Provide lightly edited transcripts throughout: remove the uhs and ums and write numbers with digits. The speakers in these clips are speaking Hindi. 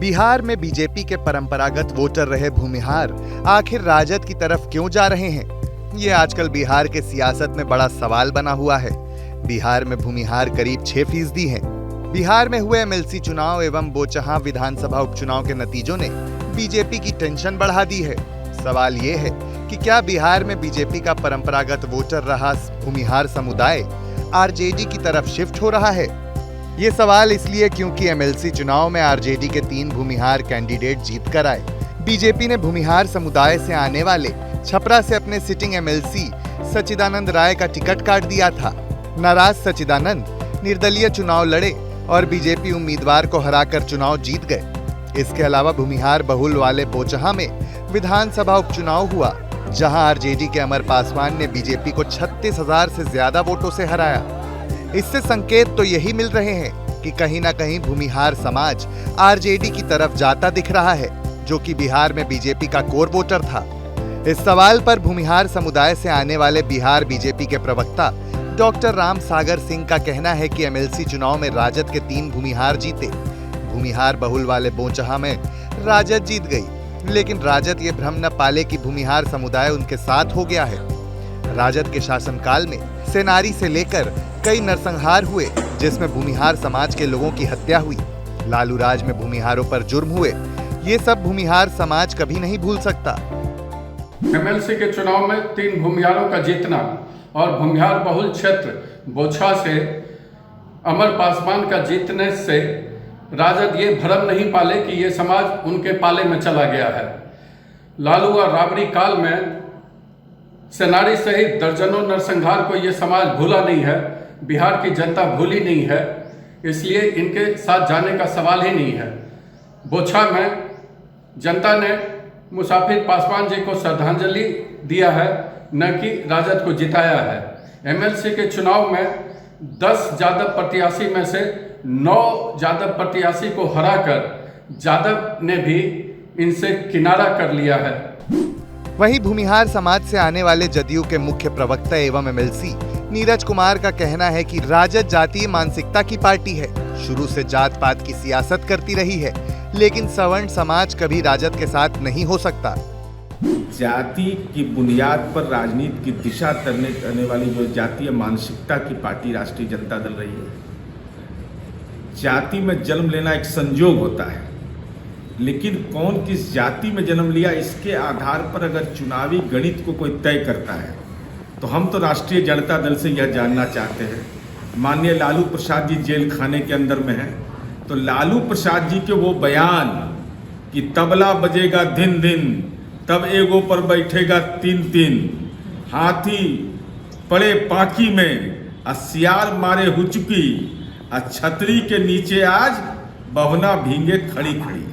बिहार में बीजेपी के परंपरागत वोटर रहे भूमिहार आखिर राजद की तरफ क्यों जा रहे हैं? ये आजकल बिहार के सियासत में बड़ा सवाल बना हुआ है। बिहार में भूमिहार करीब 6% हैं। बिहार में हुए एमएलसी चुनाव एवं बोचहां विधानसभा उपचुनाव के नतीजों ने बीजेपी की टेंशन बढ़ा दी है। सवाल ये है कि क्या बिहार में बीजेपी का परंपरागत वोटर रहा भूमिहार समुदाय आरजेडी की तरफ शिफ्ट हो रहा है? ये सवाल इसलिए क्योंकि एमएलसी चुनाव में आरजेडी के 3 भूमिहार कैंडिडेट जीत कर आए। बीजेपी ने भूमिहार समुदाय से आने वाले छपरा से अपने सिटिंग एमएलसी सच्चिदानंद राय का टिकट काट दिया था। नाराज सच्चिदानंद निर्दलीय चुनाव लड़े और बीजेपी उम्मीदवार को हराकर चुनाव जीत गए। इसके अलावा भूमिहार बहुल वाले बोचहां में विधानसभा उपचुनाव हुआ, जहां आरजेडी के अमर पासवान ने बीजेपी को 36,000 से ज्यादा वोटों से हराया। इससे संकेत तो यही मिल रहे हैं कि कहीं ना कहीं भूमिहार समाज आरजेडी की तरफ जाता दिख रहा है, जो कि बिहार में बीजेपी का कोर वोटर था। इस सवाल पर भूमिहार समुदाय से आने वाले बिहार बीजेपी के प्रवक्ता डॉक्टर राम सागर सिंह का कहना है कि एमएलसी चुनाव में राजद के 3 भूमिहार जीते। भूमिहार बहुल वाले बोचहां में राजद जीत गई, लेकिन राजद ये भ्रम न पाले कि भूमिहार समुदाय उनके साथ हो गया है। राजद के शासनकाल में सेनारी से लेकर कई नरसंहार हुए, जिसमें भूमिहार समाज के लोगों की हत्या हुई। लालू राज में भूमिहारों पर जुर्म हुए। ये सब भूमिहार समाज कभी नहीं भूल सकता। एमएलसी के चुनाव में 3 भूमिहारों का जीतना और भूमिहार बहुल क्षेत्र बोछा से अमर पासवान का जीतने से राजद ये भ्रम नहीं पाले कि ये समाज उनके पाले में चला गया है। लालू और राबड़ी काल में सेनारी सहित दर्जनों नरसंहार को ये समाज भूला नहीं है, बिहार की जनता भूली नहीं है, इसलिए इनके साथ जाने का सवाल ही नहीं है। बोछा में जनता ने मुसाफिर पासवान जी को श्रद्धांजलि दिया है, न कि राजद को जिताया है। एमएलसी के चुनाव में 10 जादव प्रत्याशी में से 9 जादव प्रत्याशी को हराकर जादव ने भी इनसे किनारा कर लिया है। वहीं भूमिहार समाज से आने वाले जदयू के मुख्य प्रवक्ता एवं एमएलसी नीरज कुमार का कहना है कि राजद जातीय मानसिकता की पार्टी है, शुरू से जात पात की सियासत करती रही है, लेकिन सवर्ण समाज कभी राजद के साथ नहीं हो सकता। जाति की बुनियाद पर राजनीति की दिशा तय करने वाली जो जातीय मानसिकता की पार्टी राष्ट्रीय जनता दल रही है। जाति में जन्म लेना एक संयोग होता है, लेकिन कौन किस जाति में जन्म लिया इसके आधार पर अगर चुनावी गणित को कोई तय करता है, तो हम तो राष्ट्रीय जनता दल से यह जानना चाहते हैं। माननीय लालू प्रसाद जी जेल खाने के अंदर में हैं, तो लालू प्रसाद जी के वो बयान कि तबला बजेगा दिन दिन तब एगो पर बैठेगा 3-3, हाथी पड़े पाखी में सियार मारे हुचकी, छतरी के नीचे आज बहना भींगे खड़ी खड़ी।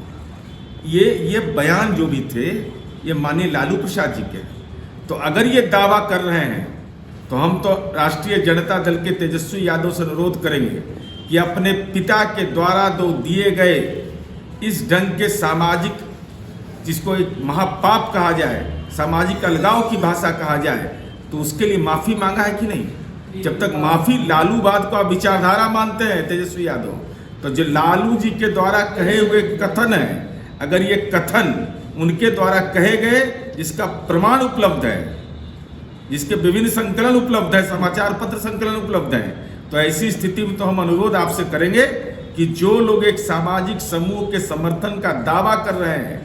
ये बयान जो भी थे ये माननीय लालू प्रसाद जी के। तो अगर ये दावा कर रहे हैं तो हम तो राष्ट्रीय जनता दल के तेजस्वी यादव से अनुरोध करेंगे कि अपने पिता के द्वारा दिए गए इस ढंग के सामाजिक, जिसको एक महापाप कहा जाए, सामाजिक अलगाव की भाषा कहा जाए, तो उसके लिए माफ़ी मांगा है कि नहीं? जब तक माफ़ी, लालूवाद को आप विचारधारा मानते हैं तेजस्वी यादव, तो जो लालू जी के द्वारा कहे हुए कथन है, अगर ये कथन उनके द्वारा कहे गए, जिसका प्रमाण उपलब्ध है, जिसके विभिन्न संकलन उपलब्ध है, समाचार पत्र संकलन उपलब्ध है, तो ऐसी स्थिति में तो हम अनुरोध आपसे करेंगे कि जो लोग एक सामाजिक समूह के समर्थन का दावा कर रहे हैं,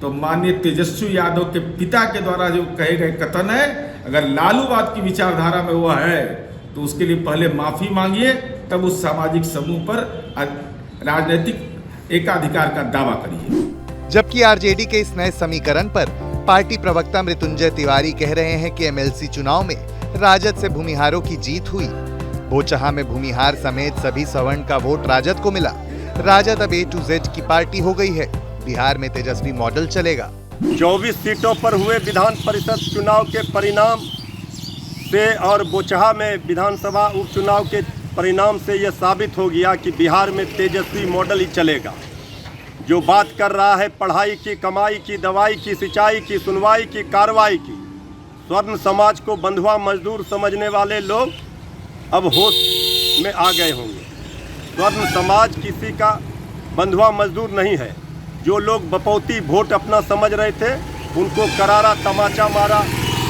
तो माननीय तेजस्वी यादव के पिता के द्वारा जो कहे गए कथन है, अगर लालूवाद की विचारधारा में हुआ है, तो उसके लिए पहले माफ़ी मांगिए, तब उस सामाजिक समूह पर राजनीतिक एकाधिकार का दावा करिए। जबकि आरजेडी के इस नए समीकरण पर पार्टी प्रवक्ता मृत्युंजय तिवारी कह रहे हैं कि एमएलसी चुनाव में राजद से भूमिहारों की जीत हुई। बोचहां में भूमिहार समेत सभी सवर्ण का वोट राजद को मिला। राजद अब A to Z की पार्टी हो गई है। बिहार में तेजस्वी मॉडल चलेगा। 24 सीटों पर हुए विधान परिषद चुनाव के परिणाम से और बोचहां में विधानसभा उपचुनाव के परिणाम से यह साबित हो गया कि बिहार में तेजस्वी मॉडल ही चलेगा। जो बात कर रहा है पढ़ाई की, कमाई की, दवाई की, सिंचाई की, सुनवाई की, कार्रवाई की, स्वर्ण समाज को बंधुआ मजदूर समझने वाले लोग अब होश में आ गए होंगे। स्वर्ण समाज किसी का बंधुआ मजदूर नहीं है। जो लोग बपौती वोट अपना समझ रहे थे उनको करारा तमाचा मारा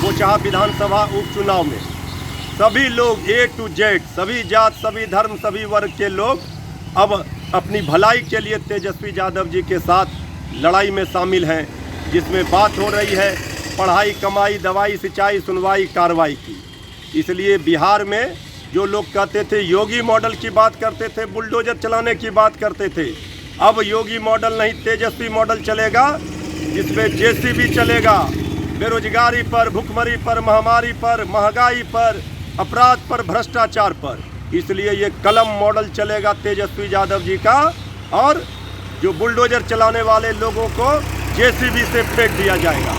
बोचहा विधानसभा उपचुनाव में। सभी लोग A to Z, सभी जात, सभी धर्म, सभी वर्ग के लोग अब अपनी भलाई के लिए तेजस्वी यादव जी के साथ लड़ाई में शामिल हैं, जिसमें बात हो रही है पढ़ाई, कमाई, दवाई, सिंचाई, सुनवाई, कार्रवाई की। इसलिए बिहार में जो लोग कहते थे योगी मॉडल की बात करते थे, बुलडोजर चलाने की बात करते थे, अब योगी मॉडल नहीं तेजस्वी मॉडल चलेगा, जिसमें जेसीबी चलेगा। बेरोजगारी पर, भुखमरी पर, महामारी पर, महंगाई पर, अपराध पर, भ्रष्टाचार पर। इसलिए ये कलम मॉडल चलेगा तेजस्वी यादव जी का, और जो बुलडोजर चलाने वाले लोगों को जेसीबी से फेंक दिया जाएगा।